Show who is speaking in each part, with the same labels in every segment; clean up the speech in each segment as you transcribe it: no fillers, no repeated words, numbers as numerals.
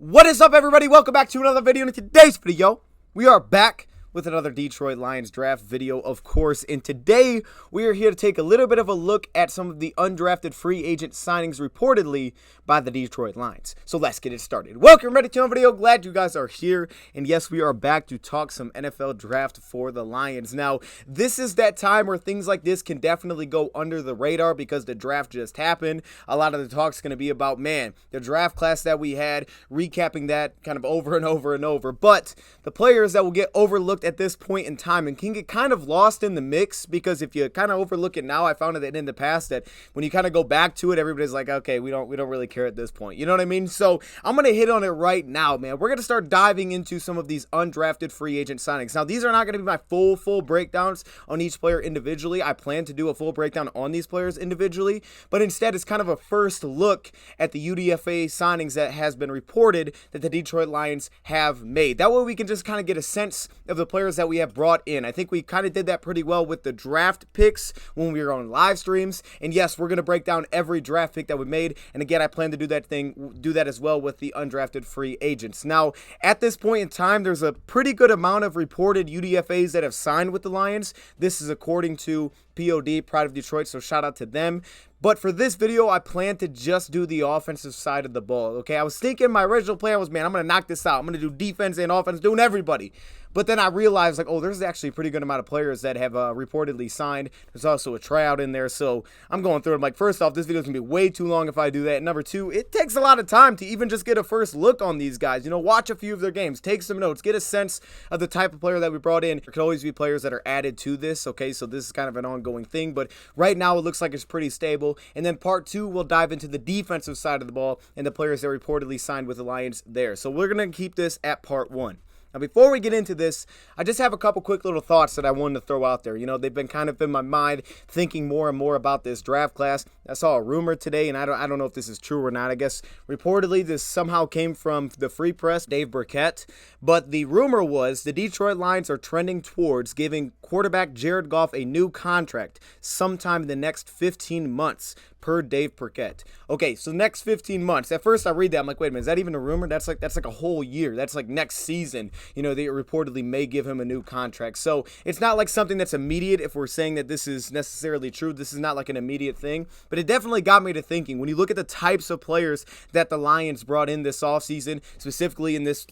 Speaker 1: What is up, everybody? Welcome back to another video. In today's video, we are back with another Detroit Lions draft video, of course. And today, we are here to take a little bit of a look at some of the undrafted free agent signings reportedly by the Detroit Lions. So let's get it started. Welcome ready to another video. Glad you guys are here. And yes, we are back to talk some NFL draft for the Lions. Now, this is that time where things like this can definitely go under the radar because the draft just happened. A lot of the talk's going to be about, man, the draft class that we had, recapping that kind of over and over and over. But the players that will get overlooked at this point in time and can get kind of lost in the mix, because if you kind of overlook it now, I found that in the past that when you kind of go back to it, everybody's like, okay, we don't really care at this point. You know what I mean? So I'm going to hit on it right now, man. We're going to start diving into some of these undrafted free agent signings. Now, these are not going to be my full breakdowns on each player individually. I plan to do a full breakdown on these players individually, but instead it's kind of a first look at the UDFA signings that has been reported that the Detroit Lions have made. That way we can just kind of get a sense of the players that we have brought in. I think we kind of did that pretty well with the draft picks when we were on live streams. And yes, we're going to break down every draft pick that we made. And again, I plan to do that as well with the undrafted free agents. Now, at this point in time, there's a pretty good amount of reported UDFAs that have signed with the Lions. This is according to P.O.D., Pride of Detroit, so shout out to them. But for this video, I plan to just do the offensive side of the ball, okay? I was thinking my original plan was, man, I'm going to knock this out. I'm going to do defense and offense, doing everybody. But then I realized, like, oh, there's actually a pretty good amount of players that have reportedly signed. There's also a tryout in there, so I'm going through it. I'm like, first off, this video is going to be way too long if I do that. And number two, it takes a lot of time to even just get a first look on these guys. You know, watch a few of their games, take some notes, get a sense of the type of player that we brought in. There could always be players that are added to this, okay? So this is kind of an ongoing thing, but right now it looks like it's pretty stable. And then part two, we'll dive into the defensive side of the ball and the players that reportedly signed with the Lions there. So we're going to keep this at part one. Now, before we get into this, I just have a couple quick little thoughts that I wanted to throw out there. You know, they've been kind of in my mind, thinking more and more about this draft class. I saw a rumor today, and I don't know if this is true or not. I guess reportedly this somehow came from the Free Press, Dave Burkett. But the rumor was the Detroit Lions are trending towards giving quarterback Jared Goff a new contract sometime in the next 15 months, per Dave Burkett. Okay, so next 15 months. At first I read that, I'm like, wait a minute, is that even a rumor? That's like a whole year. That's like next season. You know, they reportedly may give him a new contract. So it's not like something that's immediate if we're saying that this is necessarily true. This is not like an immediate thing. But it definitely got me to thinking. When you look at the types of players that the Lions brought in this offseason, specifically in this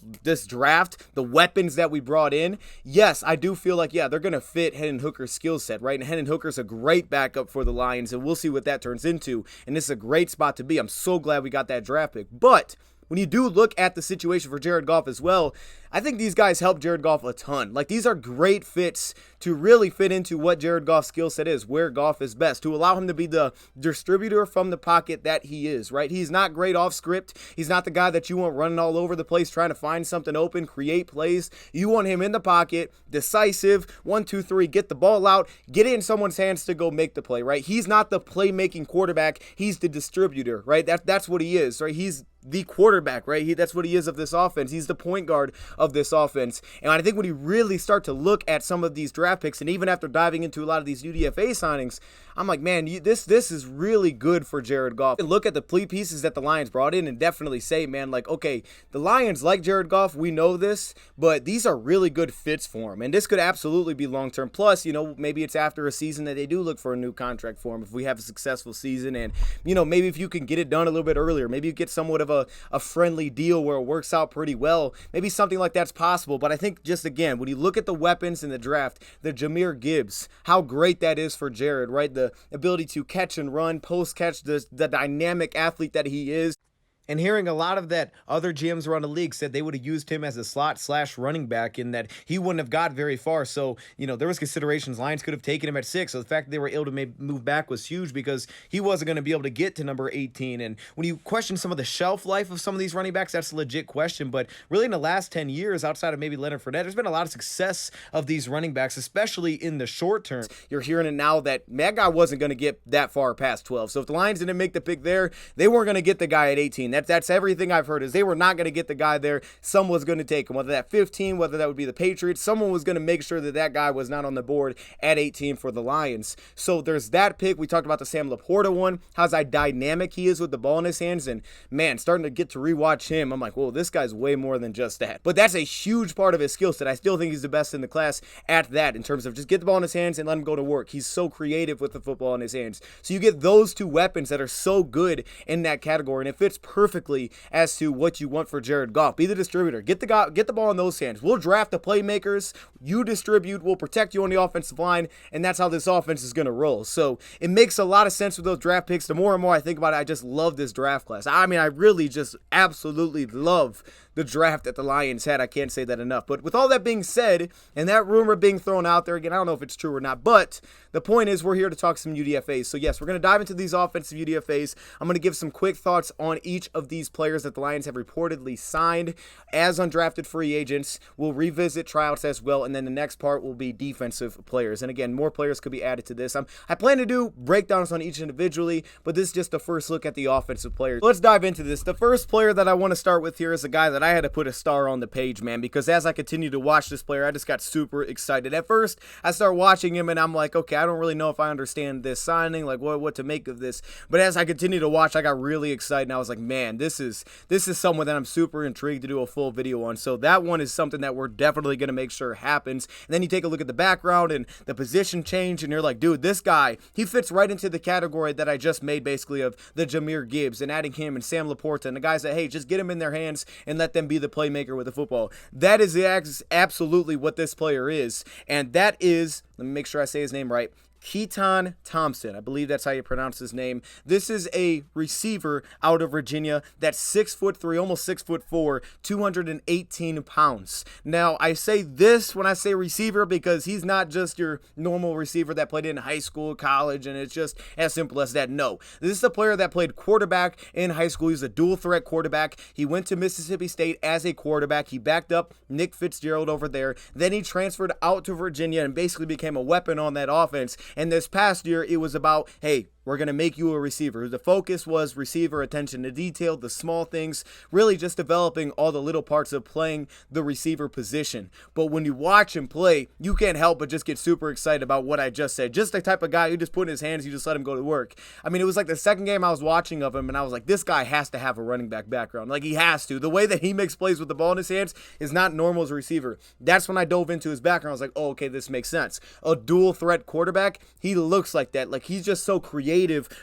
Speaker 1: draft, the weapons that we brought in, yes, I do feel like, yeah, they're going to fit Hendon Hooker's skill set, right? And Hendon Hooker's a great backup for the Lions, and we'll see what that turns into. And this is a great spot to be. I'm so glad we got that draft pick. But when you do look at the situation for Jared Goff as well, I think these guys help Jared Goff a ton. Like, these are great fits to really fit into what Jared Goff's skill set is, where Goff is best, to allow him to be the distributor from the pocket that he is, right? He's not great off script. He's not the guy that you want running all over the place trying to find something open, create plays. You want him in the pocket, decisive, 1, 2, 3, get the ball out, get it in someone's hands to go make the play, right? He's not the playmaking quarterback. He's the distributor, right? That's what he is, right? He's the quarterback, right? That's what he is of this offense. He's the point guard of this offense. And I think when you really start to look at some of these draft picks, and even after diving into a lot of these UDFA signings, I'm like, man, this is really good for Jared Goff. And look at the pieces that the Lions brought in and definitely say, man, like, okay, the Lions like Jared Goff. We know this, but these are really good fits for him. And this could absolutely be long-term. Plus, you know, maybe it's after a season that they do look for a new contract for him if we have a successful season. And, you know, maybe if you can get it done a little bit earlier, maybe you get somewhat of a friendly deal where it works out pretty well. Maybe something like that's possible. But I think just, again, when you look at the weapons in the draft, the Jahmyr Gibbs, how great that is for Jared, right? The ability to catch and run, post catch, the dynamic athlete that he is. And hearing a lot of that other GMs around the league said they would have used him as a slot/running back and that he wouldn't have got very far. So, you know, there was considerations. Lions could have taken him at 6. So the fact that they were able to move back was huge because he wasn't going to be able to get to number 18. And when you question some of the shelf life of some of these running backs, that's a legit question. But really in the last 10 years, outside of maybe Leonard Fournette, there's been a lot of success of these running backs, especially in the short term. You're hearing it now that that guy wasn't going to get that far past 12. So if the Lions didn't make the pick there, they weren't going to get the guy at 18. That's everything I've heard, is they were not going to get the guy there. Someone was going to take him, whether that 15, whether that would be the Patriots. Someone was going to make sure that that guy was not on the board at 18 for the Lions. So there's that pick. We talked about the Sam Laporta one, how dynamic he is with the ball in his hands, and man, starting to get to rewatch him, I'm like, whoa, this guy's way more than just that. But that's a huge part of his skill set. I still think he's the best in the class at that, in terms of just get the ball in his hands and let him go to work. He's so creative with the football in his hands. So you get those two weapons that are so good in that category, and it fits perfectly as to what you want for Jared Goff. Be the distributor. Get the ball in those hands. We'll draft the playmakers. You distribute. We'll protect you on the offensive line, and that's how this offense is going to roll. So it makes a lot of sense with those draft picks. The more and more I think about it, I just love this draft class. I mean, I really just absolutely love the draft that the Lions had. I can't say that enough. But with all that being said, and that rumor being thrown out there, again, I don't know if it's true or not, but the point is we're here to talk some UDFAs. So yes, we're going to dive into these offensive UDFAs. I'm going to give some quick thoughts on each of these players that the Lions have reportedly signed as undrafted free agents. We'll revisit tryouts as well, and then the next part will be defensive players. And again, more players could be added to this. I plan to do breakdowns on each individually, but this is just the first look at the offensive players. Let's dive into this. The first player that I want to start with here is a guy that I had to put a star on the page, man, because as I continue to watch this player, I just got super excited. At first, I start watching him and I'm like, okay, I don't really know if I understand this signing, like what to make of this. But as I continue to watch, I got really excited and I was like, man, this is someone that I'm super intrigued to do a full video on. So that one is something that we're definitely going to make sure happens. And then you take a look at the background and the position change and you're like, dude, this guy, he fits right into the category that I just made, basically, of the Jahmyr Gibbs, and adding him and Sam Laporta and the guys that, hey, just get him in their hands and let them be the playmaker with the football. That is absolutely what this player is, and that is, let me make sure I say his name right, Kitan Thompson. I believe that's how you pronounce his name. This is a receiver out of Virginia that's 6'3", almost 6'4", 218 pounds. Now, I say this when I say receiver because he's not just your normal receiver that played in high school, college, and it's just as simple as that. No, this is a player that played quarterback in high school. He's a dual threat quarterback. He went to Mississippi State as a quarterback. He backed up Nick Fitzgerald over there. Then he transferred out to Virginia and basically became a weapon on that offense. And this past year, it was about, hey, we're going to make you a receiver. The focus was receiver, attention to detail, the small things, really just developing all the little parts of playing the receiver position. But when you watch him play, you can't help but just get super excited about what I just said. Just the type of guy who just put in his hands, you just let him go to work. I mean, it was like the second game I was watching of him, and I was like, this guy has to have a running back background. Like, he has to. The way that he makes plays with the ball in his hands is not normal as a receiver. That's when I dove into his background. I was like, oh, okay, this makes sense. A dual threat quarterback, he looks like that. Like, he's just so creative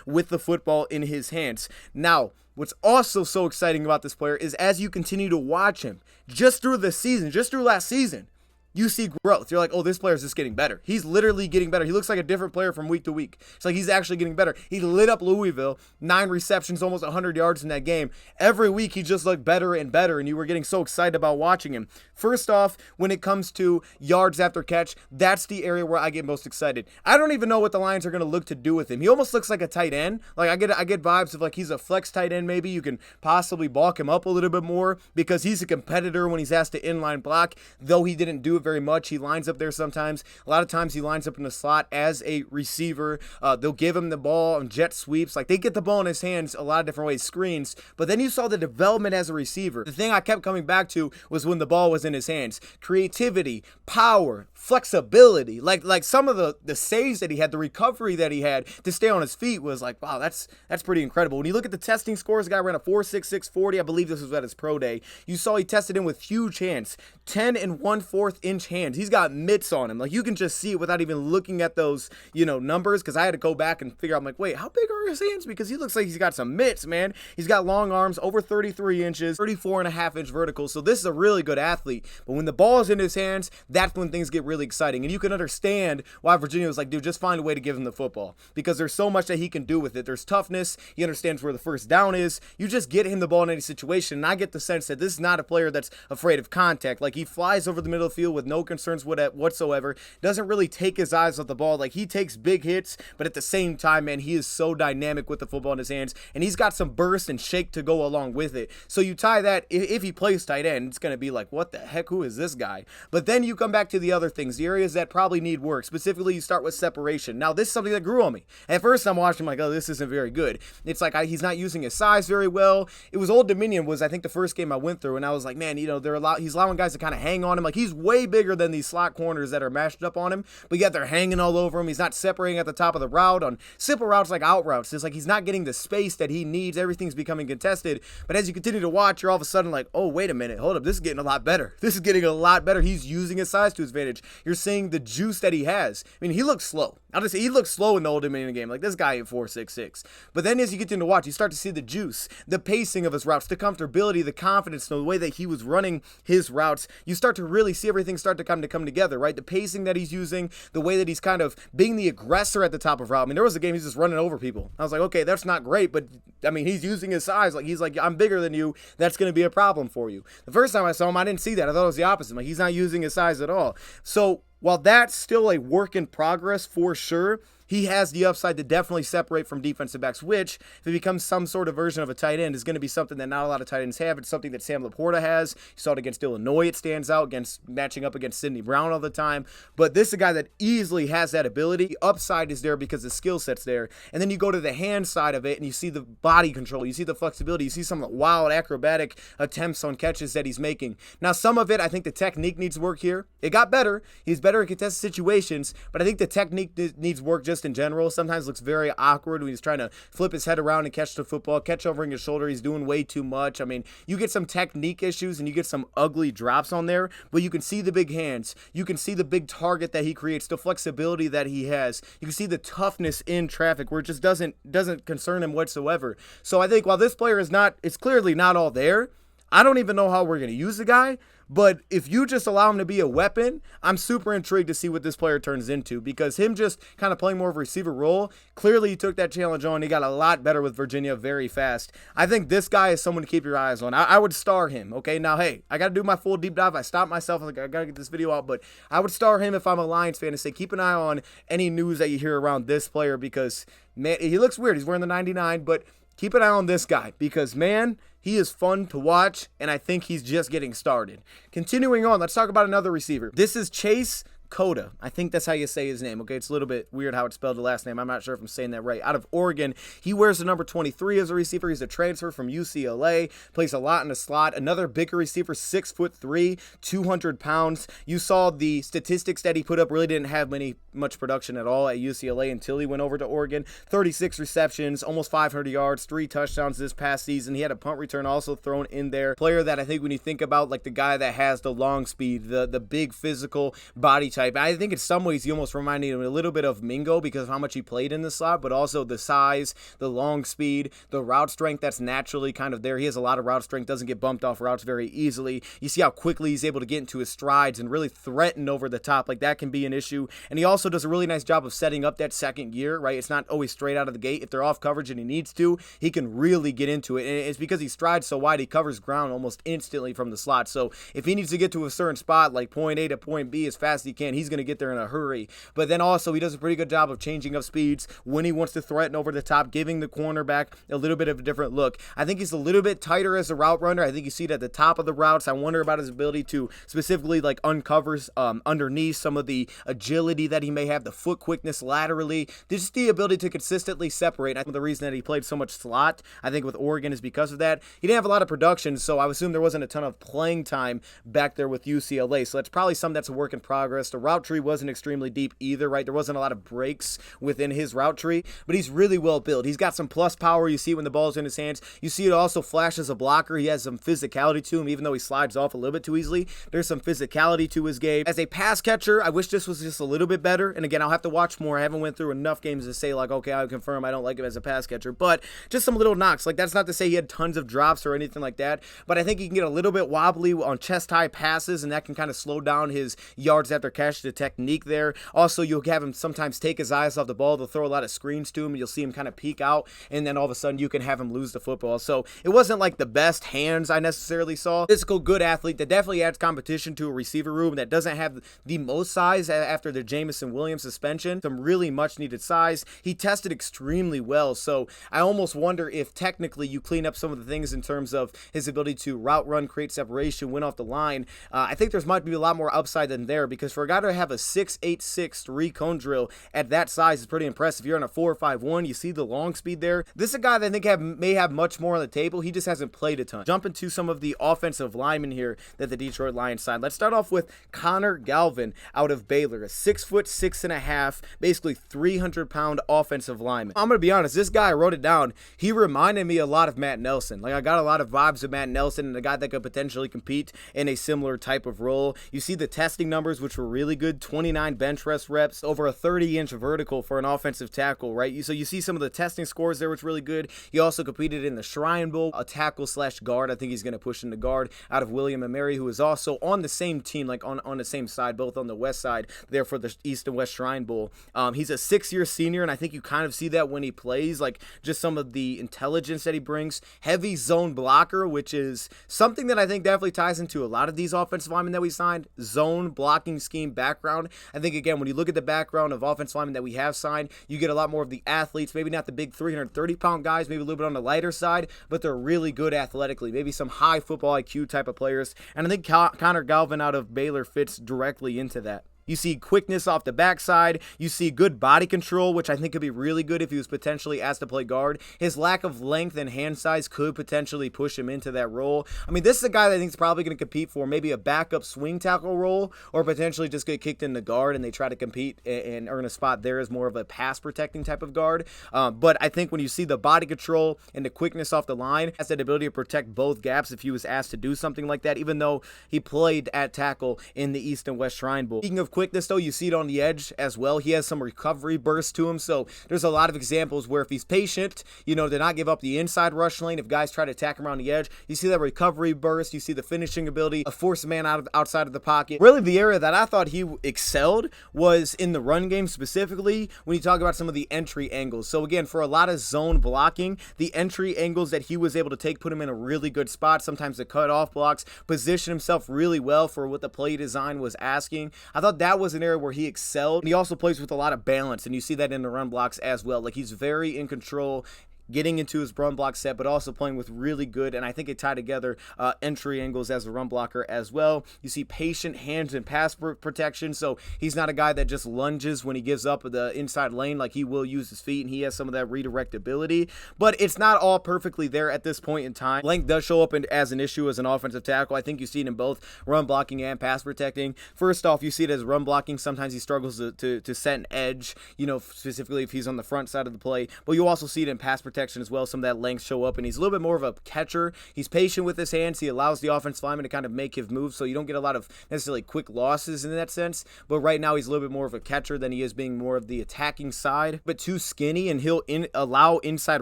Speaker 1: with the football in his hands. Now, what's also so exciting about this player is as you continue to watch him, just through the season, just through last season, you see growth. You're like, oh, this player's just getting better. He's literally getting better. He looks like a different player from week to week. It's like he's actually getting better. He lit up Louisville, 9 receptions, almost 100 yards in that game. Every week, he just looked better and better, and you were getting so excited about watching him. First off, when it comes to yards after catch, that's the area where I get most excited. I don't even know what the Lions are going to look to do with him. He almost looks like a tight end. Like, I get vibes of like he's a flex tight end maybe. You can possibly bulk him up a little bit more because he's a competitor when he's asked to inline block, though he didn't do it very much. He lines up there sometimes. A lot of times he lines up in the slot as a receiver. They'll give him the ball on jet sweeps. Like, they get the ball in his hands a lot of different ways, screens. But then you saw the development as a receiver. The thing I kept coming back to was when the ball was in his hands. Creativity, power, flexibility. Like some of the saves that he had, the recovery that he had to stay on his feet was like, wow, that's pretty incredible. When you look at the testing scores, the guy ran a 4.66 40. I believe this was at his pro day. You saw he tested in with huge hands, 10 1/4 inch hands. He's got mitts on him. Like, you can just see it without even looking at those, numbers, because I had to go back and figure out, I'm like, wait, how big are his hands? Because he looks like he's got some mitts, man. He's got long arms, over 33 inches, 34.5-inch vertical. So this is a really good athlete. But when the ball is in his hands, that's when things get really exciting. And you can understand why Virginia was like, dude, just find a way to give him the football, because there's so much that he can do with it. There's toughness. He understands where the first down is. You just get him the ball in any situation. And I get the sense that this is not a player that's afraid of contact. Like, he flies over the middle of the field with with no concerns whatsoever. Doesn't really take his eyes off the ball. Like, he takes big hits, but at the same time, man, he is so dynamic with the football in his hands, and he's got some burst and shake to go along with it. So you tie that, if he plays tight end, it's going to be like, what the heck, who is this guy? But then you come back to the other things, the areas that probably need work. Specifically, you start with separation. Now, this is something that grew on me. At first, I'm watching like, oh, this isn't very good. It's like he's not using his size very well. It was Old Dominion was, I think, the first game I went through, and I was like, man, you know, he's allowing guys to kind of hang on him. Like, he's way bigger than these slot corners that are mashed up on him, but yet they're hanging all over him. He's not separating at the top of the route. On simple routes like out routes, it's like he's not getting the space that he needs. Everything's becoming contested. But as you continue to watch, you're all of a sudden like, oh, wait a minute, hold up, this is getting a lot better. This is getting a lot better. He's using his size to his advantage. You're seeing the juice that he has. I mean, he looks slow. I'll just say he looks slow in the Old Dominion game. Like, this guy at 4.66. But then as you continue to watch, you start to see the juice, the pacing of his routes, the comfortability, the confidence, the way that he was running his routes. You start to really see everything start to come together, right? The pacing that he's using, the way that he's kind of being the aggressor at the top of route. I mean, there was a game he's just running over people. I was like, okay, that's not great, but I mean, he's using his size. Like, he's like, I'm bigger than you. That's going to be a problem for you. The first time I saw him, I didn't see that. I thought it was the opposite. Like, he's not using his size at all. So while that's still a work in progress for sure, he has the upside to definitely separate from defensive backs, which, if it becomes some sort of version of a tight end, is going to be something that not a lot of tight ends have. It's something that Sam Laporta has. You saw it against Illinois. It stands out matching up against Sidney Brown all the time. But this is a guy that easily has that ability. The upside is there because the skill set's there. And then you go to the hand side of it, and you see the body control. You see the flexibility. You see some wild acrobatic attempts on catches that he's making. Now, some of it, I think the technique needs work here. It got better. He's better in contested situations, but I think the technique needs work just in general. Sometimes looks very awkward when he's trying to flip his head around and catch the football, catch over his shoulder. He's doing way too much. I mean, you get some technique issues and you get some ugly drops on there, but you can see the big hands. You can see the big target that he creates, the flexibility that he has. You can see the toughness in traffic where it just doesn't concern him whatsoever. So I think while this player it's clearly not all there, I don't even know how we're going to use the guy. But if you just allow him to be a weapon, I'm super intrigued to see what this player turns into, because him just kind of playing more of a receiver role, clearly he took that challenge on. He got a lot better with Virginia very fast. I think this guy is someone to keep your eyes on. I would star him, okay? Now, hey, I got to do my full deep dive. I stopped myself. I got to get this video out, but I would star him if I'm a Lions fan and say keep an eye on any news that you hear around this player, because, man, he looks weird. He's wearing the 99, but keep an eye on this guy because, man, he is fun to watch, and I think he's just getting started. Continuing on, let's talk about another receiver. This is Chase Coda. I think that's how you say his name, okay? It's a little bit weird how it's spelled, the last name. I'm not sure if I'm saying that right. Out of Oregon, he wears the number 23 as a receiver. He's a transfer from UCLA, plays a lot in the slot. Another bigger receiver, 6'3", 200 pounds. You saw the statistics that he put up, really didn't have much production at all at UCLA until he went over to Oregon. 36 receptions, almost 500 yards, 3 touchdowns this past season. He had a punt return also thrown in there. Player that I think when you think about like the guy that has the long speed, the big physical body type, I think in some ways he almost reminded me a little bit of Mingo because of how much he played in the slot, but also the size, the long speed, the route strength that's naturally kind of there. He has a lot of route strength, doesn't get bumped off routes very easily. You see how quickly he's able to get into his strides and really threaten over the top. Like, that can be an issue. And he also does a really nice job of setting up that second gear, right? It's not always straight out of the gate. If they're off coverage and he needs to, he can really get into it. And it's because he strides so wide, he covers ground almost instantly from the slot. So if he needs to get to a certain spot, like point A to point B as fast as he can, he's going to get there in a hurry. But then also he does a pretty good job of changing up speeds when he wants to threaten over the top, giving the cornerback a little bit of a different look. I think he's a little bit tighter as a route runner. I think you see it at the top of the routes. I wonder about his ability to specifically like uncovers underneath, some of the agility that he may have, the foot quickness laterally, just the ability to consistently separate. I think the reason that he played so much slot, I think with Oregon, is because of that. He didn't have a lot of production, so I assume there wasn't a ton of playing time back there with UCLA. So that's probably something that's a work in progress. The route tree wasn't extremely deep either, right? There wasn't a lot of breaks within his route tree, but he's really well built. He's got some plus power. You see when the ball's in his hands. You see it also flash as a blocker. He has some physicality to him, even though he slides off a little bit too easily. There's some physicality to his game. As a pass catcher, I wish this was just a little bit better. And again, I'll have to watch more. I haven't went through enough games to say like, okay, I confirm I don't like him as a pass catcher, but just some little knocks. Like, that's not to say he had tons of drops or anything like that, but I think he can get a little bit wobbly on chest high passes, and that can kind of slow down his yards after catch catch, the technique there. Also, you'll have him sometimes take his eyes off the ball. They'll throw a lot of screens to him, and you'll see him kind of peek out, and then all of a sudden you can have him lose the football. So it wasn't like the best hands I necessarily saw. Physical, good athlete that definitely adds competition to a receiver room that doesn't have the most size after the Jamison Williams suspension. Some really much needed size. He tested extremely well, so I almost wonder if technically you clean up some of the things in terms of his ability to route run, create separation, win off the line. I think there's might be a lot more upside than there, because for a guy to have a 6.86 3-cone drill at that size is pretty impressive. You're on a 4.51, you see the long speed there. This is a guy that I think may have much more on the table. He just hasn't played a ton. Jump into some of the offensive linemen here that the Detroit Lions signed. Let's start off with Connor Galvin out of Baylor, a 6'6.5", basically 300-pound offensive lineman. I'm gonna be honest, this guy, I wrote it down, he reminded me a lot of Matt Nelson. Like, I got a lot of vibes of Matt Nelson and a guy that could potentially compete in a similar type of role. You see the testing numbers, which were really good, 29 bench press reps, over a 30-inch vertical for an offensive tackle, right? So you see some of the testing scores there, which were really good. He also competed in the Shrine Bowl, a tackle slash guard. I think he's going to push into guard out of William & Mary, who is also on the same team, like on the same side, both on the west side there for the East and West Shrine Bowl. He's a 6-year senior, and I think you kind of see that when he plays, like just some of the intelligence that he brings. Heavy zone blocker, which is something that I think definitely ties into a lot of these offensive linemen that we signed. Zone blocking scheme background. I think, again, when you look at the background of offensive linemen that we have signed, you get a lot more of the athletes, maybe not the big 330-pound guys, maybe a little bit on the lighter side, but they're really good athletically, maybe some high football IQ type of players, and I think Connor Galvin out of Baylor fits directly into that. You see quickness off the backside. You see good body control, which I think could be really good if he was potentially asked to play guard. His lack of length and hand size could potentially push him into that role. I mean, this is a guy that I think is probably going to compete for maybe a backup swing tackle role, or potentially just get kicked in the guard and they try to compete and earn a spot there as more of a pass protecting type of guard. But I think when you see the body control and the quickness off the line, has that ability to protect both gaps if he was asked to do something like that, even though he played at tackle in the East and West Shrine Bowl. Speaking of quickness, though, you see it on the edge as well. He has some recovery burst to him, so there's a lot of examples where if he's patient, to not give up the inside rush lane, if guys try to attack him around the edge, you see that recovery burst, you see the finishing ability, a force man outside of the pocket. Really, the area that I thought he excelled was in the run game, specifically when you talk about some of the entry angles. So again, for a lot of zone blocking, the entry angles that he was able to take put him in a really good spot. Sometimes the cut-off blocks, position himself really well for what the play design was asking. I thought that was an area where he excelled. He also plays with a lot of balance, and you see that in the run blocks as well. Like, he's very in control, getting into his run block set, but also playing with really good, and I think it tied together, entry angles as a run blocker as well. You see patient hands and pass protection, so he's not a guy that just lunges when he gives up the inside lane. Like, he will use his feet, and he has some of that redirect ability, but it's not all perfectly there at this point in time. Length does show up as an issue as an offensive tackle. I think you see it in both run blocking and pass protecting. First off, you see it as run blocking. Sometimes he struggles to set an edge, specifically if he's on the front side of the play, but you also see it in pass protection as well. Some of that length show up, and he's a little bit more of a catcher. He's patient with his hands. He allows the offensive lineman to kind of make his move, so you don't get a lot of necessarily quick losses in that sense. But right now, he's a little bit more of a catcher than he is being more of the attacking side, but too skinny, and he'll allow inside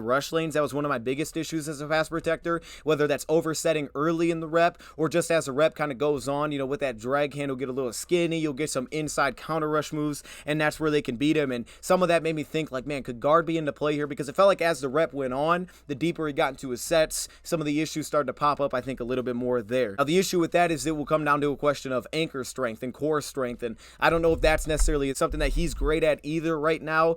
Speaker 1: rush lanes. That was one of my biggest issues as a pass protector, whether that's oversetting early in the rep or just as the rep kind of goes on, with that drag hand, he'll get a little skinny. You'll get some inside counter rush moves, and that's where they can beat him. And some of that made me think, like, man, could guard be into play here? Because it felt like as the rep went on, the deeper he got into his sets, some of the issues started to pop up, I think, a little bit more there. Now, the issue with that is it will come down to a question of anchor strength and core strength, and I don't know if that's necessarily something that he's great at either right now.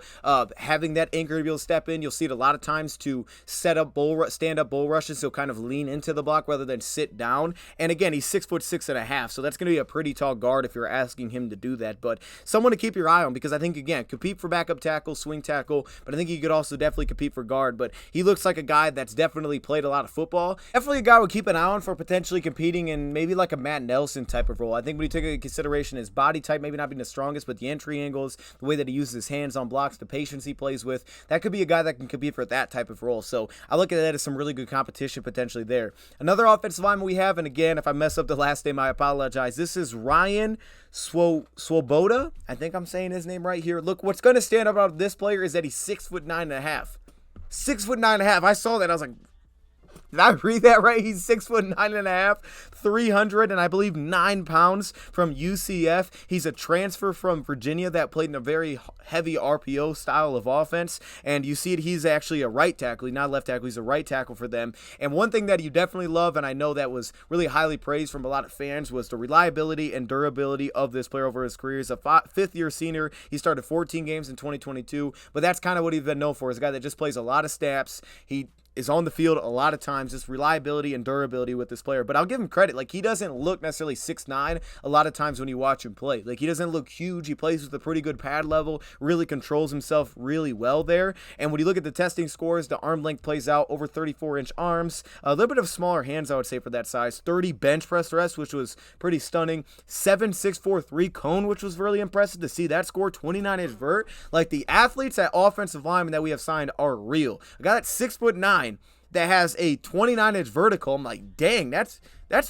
Speaker 1: Having that anchor to be able to step in, you'll see it a lot of times to set up stand-up bull rushes, so kind of lean into the block rather than sit down. And again, he's 6'6.5", so that's going to be a pretty tall guard if you're asking him to do that. But someone to keep your eye on, because I think, again, compete for backup tackle, swing tackle, but I think he could also definitely compete for guard. But he looks like a guy that's definitely played a lot of football. Definitely a guy we'll keep an eye on for potentially competing in maybe like a Matt Nelson type of role. I think when you take into consideration his body type, maybe not being the strongest, but the entry angles, the way that he uses his hands on blocks, the patience he plays with, that could be a guy that can compete for that type of role. So I look at that as some really good competition potentially there. Another offensive lineman we have, and again, if I mess up the last name, I apologize. This is Ryan Swoboda. I think I'm saying his name right here. Look, what's going to stand out about this player is that he's 6'9.5". 6'9.5". I saw that. I was like, Did I read that right? He's 6'9.5", 300 and I believe 9 pounds from UCF. He's a transfer from Virginia that played in a very heavy RPO style of offense, and you see it, he's actually a right tackle, not left tackle, he's a right tackle for them. And one thing that you definitely love, and I know that was really highly praised from a lot of fans, was the reliability and durability of this player over his career. He's a fifth-year senior. He started 14 games in 2022, but that's kind of what he's been known for. He's a guy that just plays a lot of snaps. He is on the field a lot of times, just reliability and durability with this player. But I'll give him credit. Like, he doesn't look necessarily 6'9" a lot of times when you watch him play. Like, he doesn't look huge. He plays with a pretty good pad level, really controls himself really well there. And when you look at the testing scores, the arm length plays out, over 34-inch arms, a little bit of smaller hands, I would say, for that size, 30 bench press reps, which was pretty stunning, 7.643 cone, which was really impressive to see that score, 29-inch vert. Like, the athletes at offensive linemen that we have signed are real. A guy that's 6'9" that has a 29-inch vertical, I'm like, dang, that's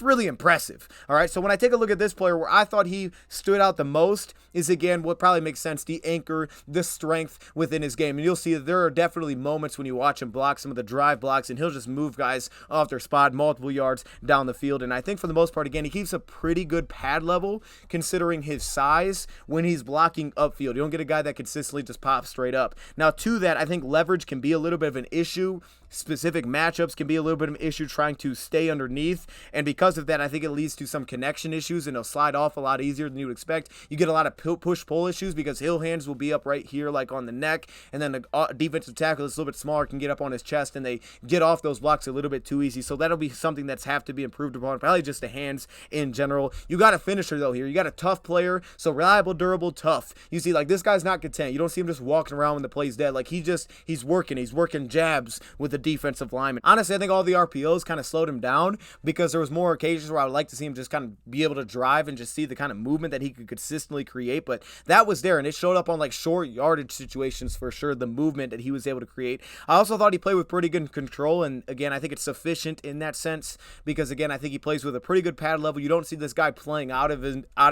Speaker 1: really impressive. All right, so when I take a look at this player, where I thought he stood out the most is, again, what probably makes sense, the anchor, the strength within his game. And you'll see that there are definitely moments when you watch him block some of the drive blocks, and he'll just move guys off their spot multiple yards down the field. And I think for the most part, again, he keeps a pretty good pad level considering his size when he's blocking upfield. You don't get a guy that consistently just pops straight up. Now, to that, I think leverage can be a little bit of an issue. Specific matchups can be a little bit of an issue trying to stay underneath, and because of that, I think it leads to some connection issues, and he'll slide off a lot easier than you would expect. You get a lot of push-pull issues because heel hands will be up right here, like on the neck, and then the defensive tackle is a little bit smaller, can get up on his chest, and they get off those blocks a little bit too easy, so that'll be something that's have to be improved upon, probably just the hands in general. You got a finisher, though, here. You got a tough player, so reliable, durable, tough. You see, like, this guy's not content. You don't see him just walking around when the play's dead. Like, he's working jabs with the defensive lineman. Honestly, I think all the RPOs kind of slowed him down because there was more occasions where I would like to see him just kind of be able to drive and just see the kind of movement that he could consistently create, but that was there, and it showed up on like short yardage situations for sure, the movement that he was able to create. I also thought he played with pretty good control, and again, I think it's sufficient in that sense because, again, I think he plays with a pretty good pad level. You don't see this guy playing out of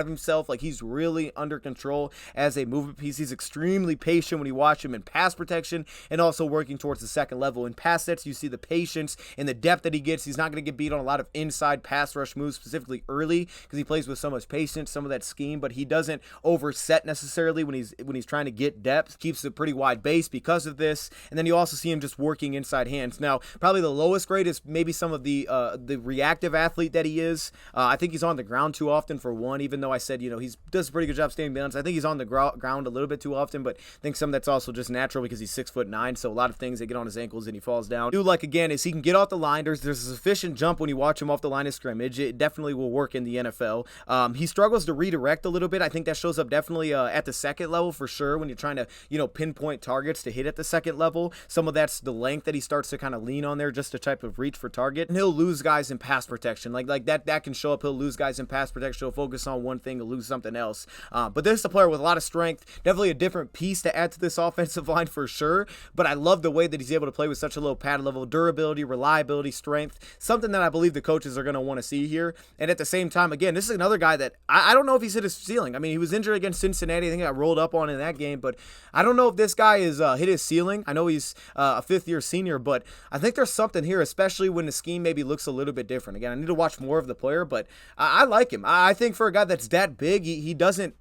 Speaker 1: himself. Like, he's really under control as a movement piece. He's extremely patient when you watch him in pass protection and also working towards the second level. In pass sets, you see the patience and the depth that he gets. He's not going to get beat on a lot of inside pass rush moves, specifically early, because he plays with so much patience, some of that scheme, but he doesn't overset necessarily when he's trying to get depth. Keeps a pretty wide base because of this, and then you also see him just working inside hands. Now, probably the lowest grade is maybe some of the reactive athlete that he is. I think he's on the ground too often for one, even though I said, he does a pretty good job staying balanced. I think he's on the ground a little bit too often, but I think some of that's also just natural because he's 6'9", so a lot of things that get on his ankles and he falls down. Dude, like, again, is he can get off the line. There's a sufficient jump when you watch him off the line of scrimmage. It definitely will work in the NFL. He struggles to redirect a little bit. I think that shows up definitely at the second level for sure when you're trying to, pinpoint targets to hit at the second level. Some of that's the length that he starts to kind of lean on there, just a type of reach for target. And he'll lose guys in pass protection. Like that can show up. He'll lose guys in pass protection. He'll focus on one thing, he'll lose something else. But this is a player with a lot of strength. Definitely a different piece to add to this offensive line for sure. But I love the way that he's able to play with such a low pad level, durability, reliability, strength, something that I believe the coaches are going to want to see here. And at the same time, again, this is another guy that I don't know if he's hit his ceiling. I mean, he was injured against Cincinnati. I think he got rolled up on in that game, but I don't know if this guy is hit his ceiling. I know he's a fifth-year senior, but I think there's something here, especially when the scheme maybe looks a little bit different. Again, I need to watch more of the player, but I like him. I think for a guy that's that big, he doesn't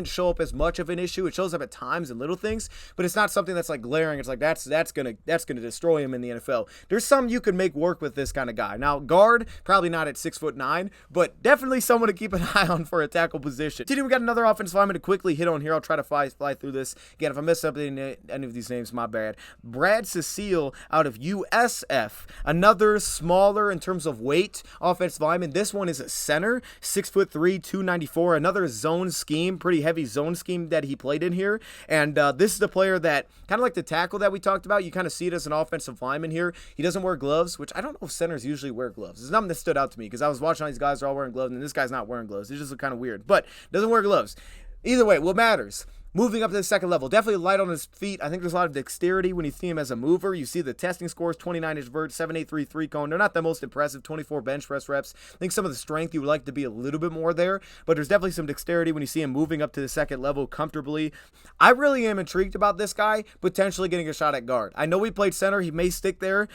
Speaker 1: show up as much of an issue. It shows up at times in little things, but it's not something that's like glaring. It's like that's gonna destroy him in the NFL. There's some you could make work with this kind of guy. Now, guard, probably not at 6'9", but definitely someone to keep an eye on for a tackle position. Today we got another offensive lineman to quickly hit on here. I'll try to fly through this. Again, if I miss up any of these names, my bad. Brad Cecile out of USF, another smaller in terms of weight offensive lineman. This one is a center, 6'3", 294. Another zone scheme. Pretty heavy zone scheme that he played in here, and this is the player that kind of like the tackle that we talked about. You kind of see it as an offensive lineman here. He doesn't wear gloves, which I don't know if centers usually wear gloves. It's nothing that stood out to me because I was watching all these guys are all wearing gloves, and this guy's not wearing gloves. It just look kind of weird, but doesn't wear gloves. Either way, what matters? Moving up to the second level, definitely light on his feet. I think there's a lot of dexterity when you see him as a mover. You see the testing scores, 29-inch vert, 7.833 cone. They're not the most impressive, 24 bench press reps. I think some of the strength you would like to be a little bit more there, but there's definitely some dexterity when you see him moving up to the second level comfortably. I really am intrigued about this guy potentially getting a shot at guard. I know he played center. He may stick there.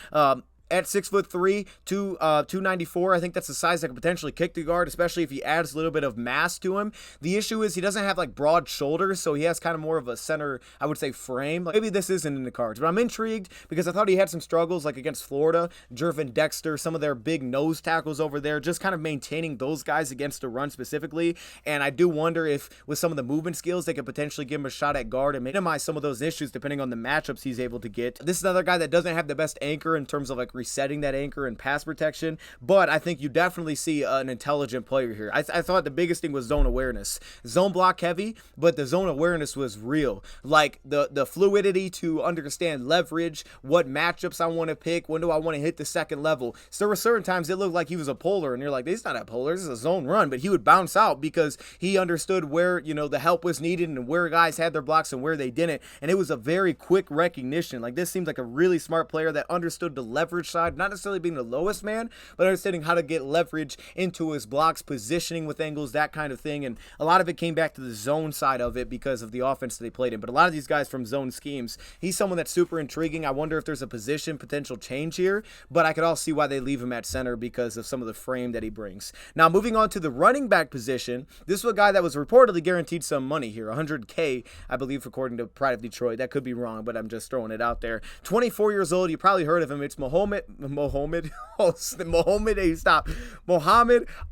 Speaker 1: at 6'3", 294. I think that's the size that could potentially kick the guard, especially if he adds a little bit of mass to him. The issue is he doesn't have like broad shoulders, so he has kind of more of a center, I would say, frame. Like, maybe this isn't in the cards, but I'm intrigued because I thought he had some struggles like against Florida, Jervin Dexter, some of their big nose tackles over there, just kind of maintaining those guys against the run specifically. And I do wonder if with some of the movement skills, they could potentially give him a shot at guard and minimize some of those issues depending on the matchups he's able to get. This is another guy that doesn't have the best anchor in terms of like resetting that anchor and pass protection, but I think you definitely see an intelligent player here. I thought the biggest thing was zone awareness. Zone block heavy, but the zone awareness was real. Like the fluidity to understand leverage, what matchups I want to pick, when do I want to hit the second level. So there were certain times it looked like he was a polar, and you're like, he's not a polar, this is a zone run, but he would bounce out because he understood where, you know, the help was needed and where guys had their blocks and where they didn't, and it was a very quick recognition. Like, this seems like a really smart player that understood the leverage side, not necessarily being the lowest man, but understanding how to get leverage into his blocks, positioning with angles, that kind of thing. And a lot of it came back to the zone side of it because of the offense that they played in. But a lot of these guys from zone schemes, he's someone that's super intriguing. I wonder if there's a position potential change here, but I could also see why they leave him at center because of some of the frame that he brings. Now, moving on to the running back position, this was a guy that was reportedly guaranteed some money here, $100K, I believe, according to Pride of Detroit. That could be wrong, but I'm just throwing it out there. 24 years old. You probably heard of him. It's Mohammed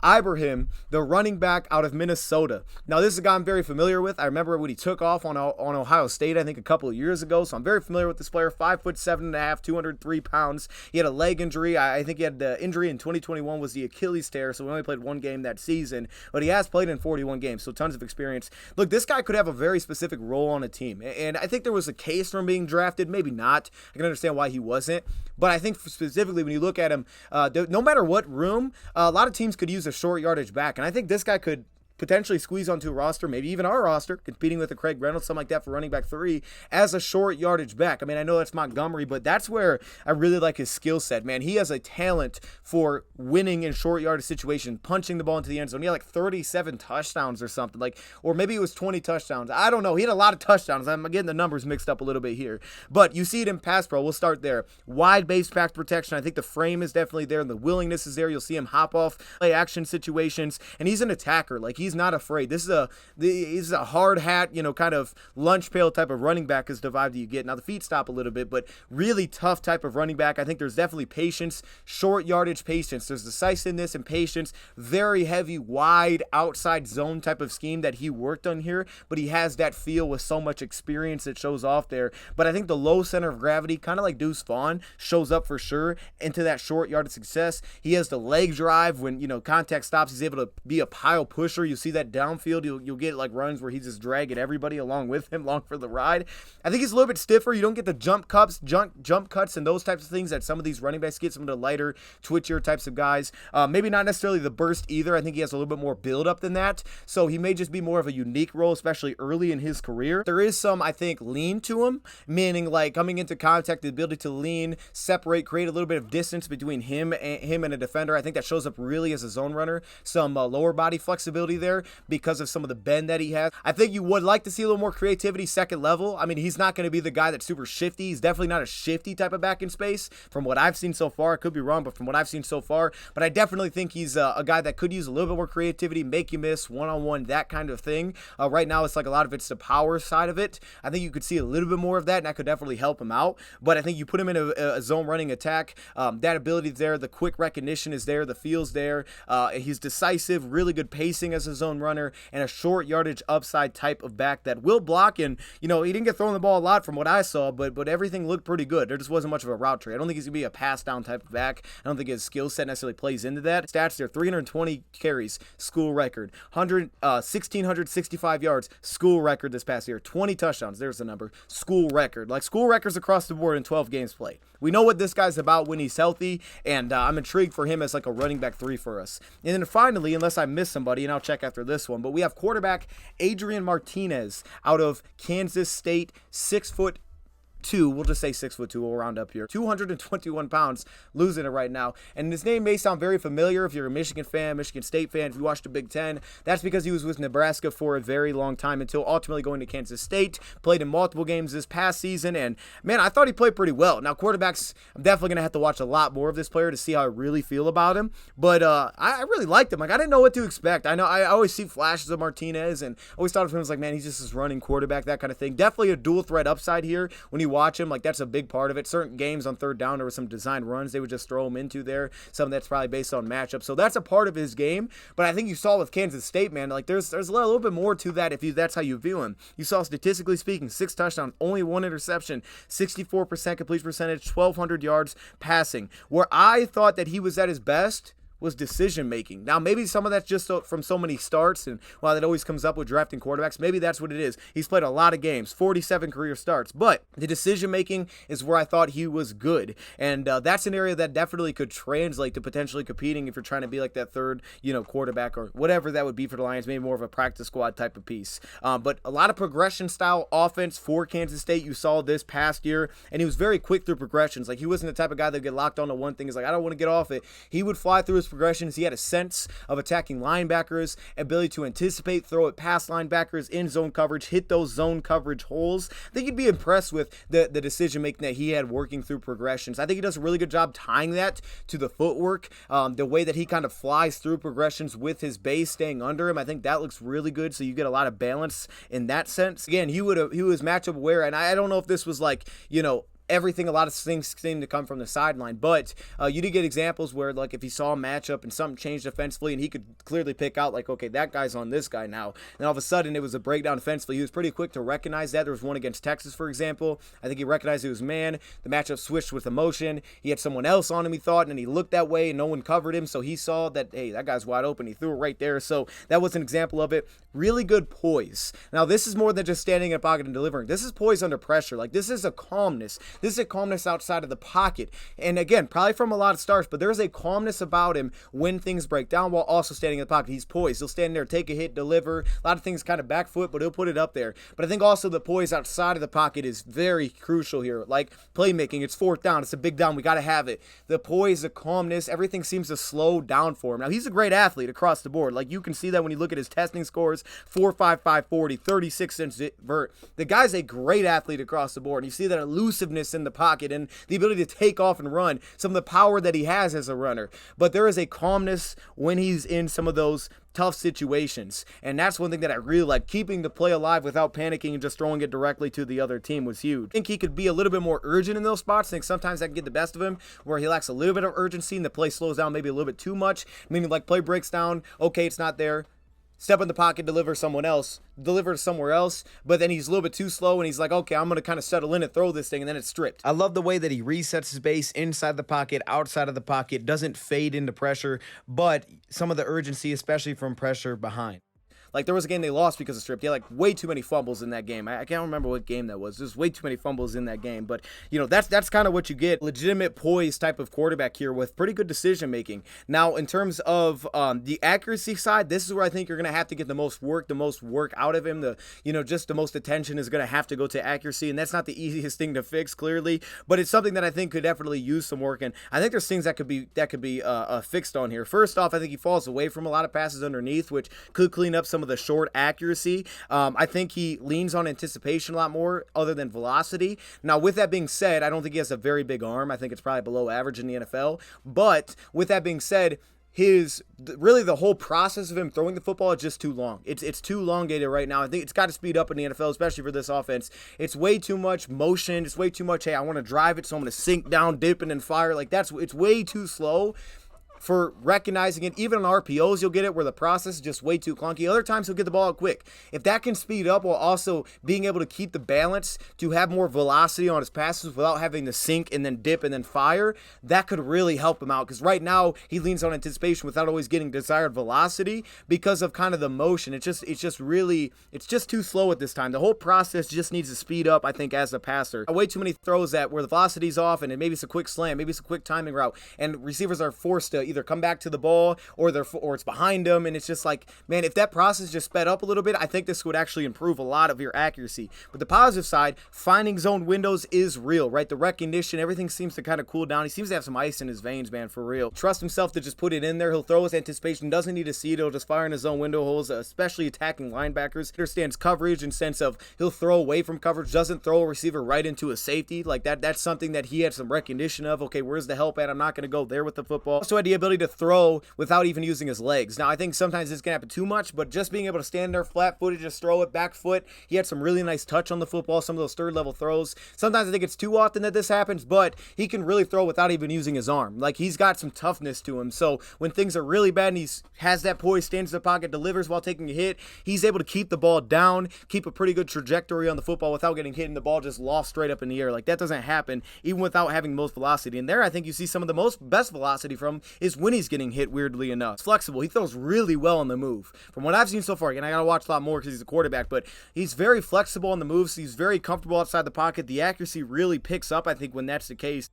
Speaker 1: Ibrahim, the running back out of Minnesota. Now, this is a guy I'm very familiar with. I remember when he took off on Ohio State, I think a couple of years ago, so I'm very familiar with this player. 5'7.5", 203 pounds. He had a leg injury. I think he had the injury in 2021 was the Achilles tear, so we only played one game that season, but he has played in 41 games, so tons of experience. Look, this guy could have a very specific role on a team, and I think there was a case for him being drafted, maybe not. I can understand why he wasn't, but I think specifically when you look at him, no matter what room, a lot of teams could use a short yardage back, and I think this guy could potentially squeeze onto a roster, maybe even our roster, competing with a Craig Reynolds, something like that for running back 3 as a short yardage back. I mean, I know that's Montgomery, but that's where I really like his skill set, man. He has a talent for winning in short yardage situations, punching the ball into the end zone. He had like 37 touchdowns or something, like, or maybe it was 20 touchdowns. I don't know. He had a lot of touchdowns. I'm getting the numbers mixed up a little bit here, but you see it in pass pro. We'll start there. Wide base pass protection. I think the frame is definitely there and the willingness is there. You'll see him hop off play action situations, and he's an attacker. Like, he's not afraid. This is a hard hat, you know, kind of lunch pail type of running back is the vibe that you get. Now, the feet stop a little bit, but really tough type of running back. I think there's definitely patience, short yardage patience. There's decisiveness and patience, very heavy, wide, outside zone type of scheme that he worked on here, but he has that feel with so much experience that shows off there. But I think the low center of gravity, kind of like Deuce Vaughn, shows up for sure into that short yardage success. He has the leg drive when, you know, contact stops. He's able to be a pile pusher. You see that downfield, you'll get like runs where he's just dragging everybody along with him, along for the ride. I think he's a little bit stiffer. You don't get the jump cuts and those types of things that some of these running backs get, some of the lighter, twitchier types of guys. Maybe not necessarily the burst either. I think he has a little bit more build up than that. So he may just be more of a unique role, especially early in his career. There is some, I think, lean to him, meaning like coming into contact, the ability to lean, separate, create a little bit of distance between him and a defender. I think that shows up really as a zone runner. Some lower body flexibility there because of some of the bend that he has. I think you would like to see a little more creativity second level. I mean, he's not going to be the guy that's super shifty. He's definitely not a shifty type of back in space from what I've seen so far. I could be wrong, but from what I've seen so far, but I definitely think he's a guy that could use a little bit more creativity, make you miss, one-on-one, that kind of thing. Right now, it's like a lot of it's the power side of it. I think you could see a little bit more of that, and that could definitely help him out. But I think you put him in a zone running attack, that ability is there, the quick recognition is there, the feel's there. He's decisive, really good pacing as a zone runner, and a short yardage upside type of back that will block. And, you know, he didn't get thrown the ball a lot from what I saw, but everything looked pretty good. There just wasn't much of a route tree. I don't think he's going to be a pass down type of back. I don't think his skill set necessarily plays into that. Stats there, 320 carries, school record. 1,665 yards, school record this past year. 20 touchdowns, there's the number. School record. Like, school records across the board in 12 games played. We know what this guy's about when he's healthy, and I'm intrigued for him as like a running back 3 for us. And then finally, unless I miss somebody, and I'll check after this one, but we have quarterback Adrian Martinez out of Kansas State, 6'2", 6'2", we'll just say 6'2", we'll round up here, 221 pounds, losing it right now. And his name may sound very familiar if you're a Michigan fan, Michigan State fan, if you watched the Big Ten. That's because he was with Nebraska for a very long time until ultimately going to Kansas State, played in multiple games this past season, and man, I thought he played pretty well. Now, quarterbacks, I'm definitely going to have to watch a lot more of this player to see how I really feel about him, but I really liked him. Like, I didn't know what to expect. I know I always see flashes of Martinez, and always thought of him as like, man, he's just this running quarterback, that kind of thing. Definitely a dual threat upside here when you watch him. Like, that's a big part of it. Certain games on third down, there were some designed runs they would just throw him into there. Something that's probably based on matchup. So that's a part of his game. But I think you saw with Kansas State, man, like there's a little bit more to that if that's how you view him. You saw, statistically speaking, 6 touchdowns, only 1 interception, 64% completion percentage, 1,200 yards passing. Where I thought that he was at his best was decision making. Now, maybe some of that's just from so many starts, and while that always comes up with drafting quarterbacks, maybe that's what it is. He's played a lot of games, 47 career starts, but the decision making is where I thought he was good, and that's an area that definitely could translate to potentially competing if you're trying to be like that third, quarterback or whatever that would be for the Lions, maybe more of a practice squad type of piece. But a lot of progression style offense for Kansas State. You saw this past year, and he was very quick through progressions. Like, he wasn't the type of guy that would get locked onto one thing. He's like, I don't want to get off it. He would fly through his progressions. He had a sense of attacking linebackers, ability to anticipate, throw it past linebackers, in zone coverage, hit those zone coverage holes. I think you'd be impressed with the decision making that he had working through progressions. I think he does a really good job tying that to the footwork, the way that he kind of flies through progressions with his base staying under him. I think that looks really good, so you get a lot of balance in that sense. Again, he was matchup aware, and I don't know if this was like, everything, a lot of things seem to come from the sideline, but you did get examples where, like, if he saw a matchup and something changed offensively and he could clearly pick out, like, okay, that guy's on this guy now, and all of a sudden it was a breakdown offensively. He was pretty quick to recognize that. There was one against Texas, for example. I think he recognized it was man. The matchup switched with emotion. He had someone else on him, he thought, and then he looked that way and no one covered him, so he saw that, hey, that guy's wide open. He threw it right there, so that was an example of it. Really good poise. Now, this is more than just standing in a pocket and delivering. This is poise under pressure. Like, this is a calmness. This is a calmness outside of the pocket. And again, probably from a lot of starts, but there's a calmness about him when things break down while also standing in the pocket. He's poised. He'll stand there, take a hit, deliver. A lot of things kind of back foot, but he'll put it up there. But I think also the poise outside of the pocket is very crucial here. Like playmaking, it's fourth down. It's a big down. We got to have it. The poise, the calmness, everything seems to slow down for him. Now, he's a great athlete across the board. Like, you can see that when you look at his testing scores, 4.55 40, 36-inch vert. The guy's a great athlete across the board. And you see that elusiveness in the pocket and the ability to take off and run, some of the power that he has as a runner. But there is a calmness when he's in some of those tough situations, and that's one thing that I really like. Keeping the play alive without panicking and just throwing it directly to the other team was huge. I think he could be a little bit more urgent in those spots. I think sometimes that can get the best of him, where he lacks a little bit of urgency and the play slows down maybe a little bit too much, meaning like play breaks down, okay, it's not there, step in the pocket, deliver somewhere else, but then he's a little bit too slow and he's like, okay, I'm going to kind of settle in and throw this thing, and then it's stripped. I love the way that he resets his base inside the pocket, outside of the pocket, doesn't fade into pressure, but some of the urgency, especially from pressure behind. Like, there was a game they lost because of stripped. He had, like, way too many fumbles in that game. I can't remember what game that was. There's way too many fumbles in that game. But, that's kind of what you get. Legitimate poise type of quarterback here with pretty good decision-making. Now, in terms of the accuracy side, this is where I think you're going to have to get the most work out of him. Just the most attention is going to have to go to accuracy. And that's not the easiest thing to fix, clearly. But it's something that I think could definitely use some work. And I think there's things that could be fixed on here. First off, I think he falls away from a lot of passes underneath, which could clean up some of the short accuracy. I think he leans on anticipation a lot more other than velocity. Now, with that being said, I don't think he has a very big arm. I think it's probably below average in the NFL. But with that being said, really the whole process of him throwing the football is just too long. It's too elongated right now. I think it's got to speed up in the NFL, especially for this offense. It's way too much motion. It's way too much, hey, I want to drive it, so I'm going to sink down, dip, and then fire. Like, it's way too slow for recognizing it. Even on RPOs, you'll get it where the process is just way too clunky. Other times, he'll get the ball out quick. If that can speed up while also being able to keep the balance to have more velocity on his passes without having to sink and then dip and then fire, that could really help him out. Because right now, he leans on anticipation without always getting desired velocity because of kind of the motion. It's just too slow at this time. The whole process just needs to speed up, I think, as a passer. Way too many throws that where the velocity's off and maybe it's a quick slam, maybe it's a quick timing route, and receivers are forced to either come back to the ball or it's behind them, and it's just like, man, if that process just sped up a little bit, I think this would actually improve a lot of your accuracy. But the positive side, finding zone windows is real, right? The recognition, everything seems to kind of cool down. He seems to have some ice in his veins, man, for real. Trust himself to just put it in there. He'll throw his anticipation, doesn't need to see it. He'll just fire in his own window holes, especially attacking linebackers. Understands coverage in sense of he'll throw away from coverage, doesn't throw a receiver right into a safety. Like that's something that he had some recognition of. Okay, where's the help at? I'm not going to go there with the football. Also had the ability to throw without even using his legs. Now, I think sometimes this can happen too much, but just being able to stand there flat-footed, just throw it back foot. He had some really nice touch on the football, some of those third-level throws. Sometimes I think it's too often that this happens, but he can really throw without even using his arm. Like, he's got some toughness to him. So when things are really bad and he has that poise, stands in the pocket, delivers while taking a hit, he's able to keep the ball down, keep a pretty good trajectory on the football without getting hit and the ball just lost straight up in the air. Like, that doesn't happen even without having the most velocity. And there, I think you see some of the best velocity from is when he's getting hit, weirdly enough. He's flexible. He throws really well on the move. From what I've seen so far, again, I got to watch a lot more because he's a quarterback, but he's very flexible on the moves. He's very comfortable outside the pocket. The accuracy really picks up, I think, when that's the case.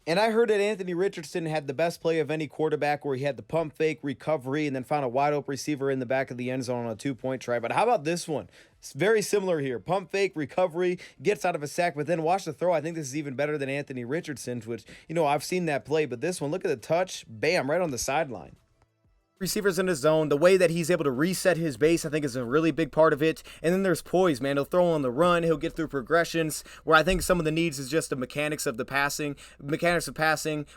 Speaker 1: And I heard that Anthony Richardson had the best play of any quarterback where he had the pump fake, recovery, and then found a wide open receiver in the back of the end zone on a 2-point try. But how about this one? It's very similar here. Pump fake, recovery, gets out of a sack, but then watch the throw. I think this is even better than Anthony Richardson's, which, you know, I've seen that play. But this one, look at the touch. Bam, right on the sideline. Receivers in his zone, the way that he's able to reset his base, I think is a really big part of it. And then there's poise, man. He'll throw on the run. He'll get through progressions, where I think some of the needs is just the mechanics of passing,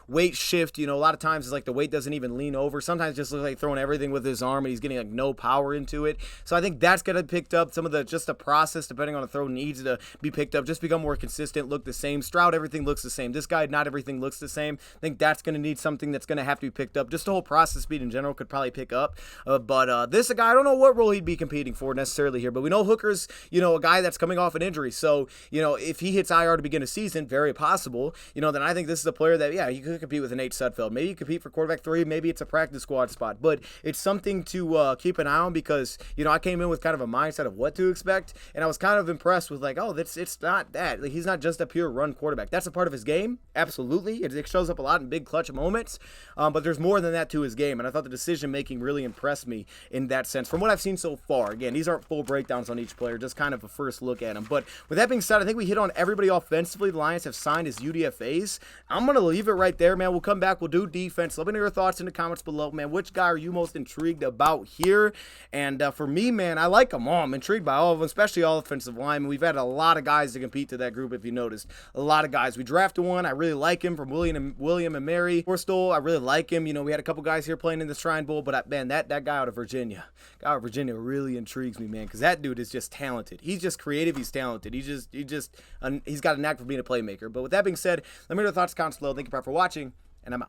Speaker 1: weight shift. You know, a lot of times it's like the weight doesn't even lean over. Sometimes it just looks like throwing everything with his arm and he's getting like no power into it. So I think that's going to be picked up. Some of the, just the process, depending on the throw, needs to be picked up. Just become more consistent, look the same. Stroud, everything looks the same. This guy, not everything looks the same. I think that's going to need something that's going to have to be picked up. Just the whole process speed in general could probably pick up. But this a guy, I don't know what role he'd be competing for necessarily here, but we know Hooker's, you know, a guy that's coming off an injury. So, you know, if he hits IR to begin a season, very possible, you know, then I think this is a player that, yeah, he could compete with an Nate Sudfeld. Maybe you compete for quarterback 3, maybe it's a practice squad spot, but it's something to keep an eye on because, you know, I came in with kind of a mindset of what to expect, and I was kind of impressed with like, oh, it's not that. Like, he's not just a pure run quarterback. That's a part of his game, absolutely. It shows up a lot in big clutch moments, but there's more than that to his game, and I thought the decision-making really impressed me in that sense from what I've seen so far. Again, these aren't full breakdowns on each player, just kind of a first look at them. But with that being said, I think we hit on everybody offensively. The Lions have signed as UDFAs. I'm going to leave it right there, man. We'll come back. We'll do defense. Let me know your thoughts in the comments below, man. Which guy are you most intrigued about here? And for me, man, I like them all. I'm intrigued by all of them, especially all offensive linemen. We've had a lot of guys to compete to that group, if you noticed. A lot of guys. We drafted one. I really like him from William and Mary. Forstall, I really like him. You know, we had a couple guys here playing in the Shrine Bowl, but man, that guy out of Virginia really intrigues me, man, because that dude is just talented. He's just creative. He's talented. He's got a knack for being a playmaker. But with that being said, let me know your thoughts, comments below. Thank you for watching, and I'm out.